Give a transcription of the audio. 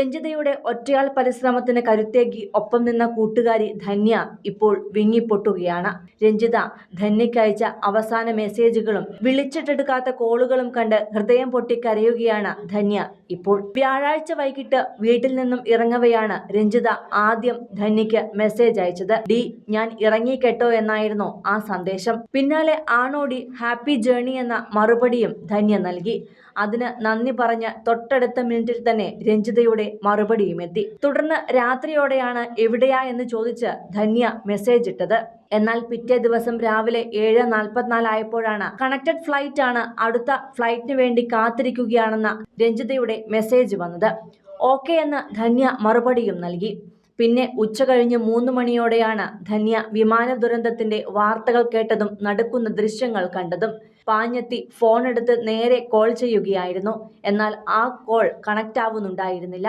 രഞ്ജിതയുടെ ഒറ്റയാൾ പരിശ്രമത്തിന് കരുത്തേകി ഒപ്പം നിന്ന കൂട്ടുകാരി ധന്യ ഇപ്പോൾ വിങ്ങിപ്പൊട്ടുകയാണ്. രഞ്ജിത ധന്യയ്ക്കയച്ച അവസാന മെസ്സേജുകളും വിളിച്ചിട്ടെടുക്കാത്ത കോളുകളും കണ്ട് ഹൃദയം പൊട്ടിക്കരയുകയാണ് ധന്യ ഇപ്പോൾ. വ്യാഴാഴ്ച വൈകിട്ട് വീട്ടിൽ നിന്നും ഇറങ്ങവെയാണ് രഞ്ജിത ആദ്യം ധന്യയ്ക്ക് മെസ്സേജ് അയച്ചത്. ഡി ഞാൻ ഇറങ്ങിക്കെട്ടോ എന്നായിരുന്നു ആ സന്ദേശം. പിന്നാലെ ആണോടി ഹാപ്പി ജേർണി എന്ന മറുപടിയും ധന്യ നൽകി. അതിന് നന്ദി പറഞ്ഞ് തൊട്ടടുത്ത മിനിറ്റിൽ തന്നെ രഞ്ജിതയുടെ മറുപടിയും എത്തി. തുടർന്ന് രാത്രിയോടെയാണ് എവിടെയാ എന്ന് ചോദിച്ച് ധന്യ മെസ്സേജ് ഇട്ടത്. എന്നാൽ പിറ്റേ ദിവസം രാവിലെ 7:44 ആയപ്പോഴാണ് കണക്റ്റഡ് ഫ്ലൈറ്റ് ആണ്, അടുത്ത ഫ്ലൈറ്റിന് വേണ്ടി കാത്തിരിക്കുകയാണെന്ന രഞ്ജിതയുടെ മെസ്സേജ് വന്നത്. ഓക്കെ എന്ന് ധന്യ മറുപടിയും നൽകി. പിന്നെ ഉച്ച കഴിഞ്ഞ് 3 മണിയോടെയാണ് ധന്യ വിമാന ദുരന്തത്തിന്റെ വാർത്തകൾ കേട്ടതും നടുക്കുന്ന ദൃശ്യങ്ങൾ കണ്ടതും. പാഞ്ഞെത്തി ഫോണെടുത്ത് നേരെ കോൾ ചെയ്യുകയായിരുന്നു. എന്നാൽ ആ കോൾ കണക്റ്റ് ആവുന്നുണ്ടായിരുന്നില്ല.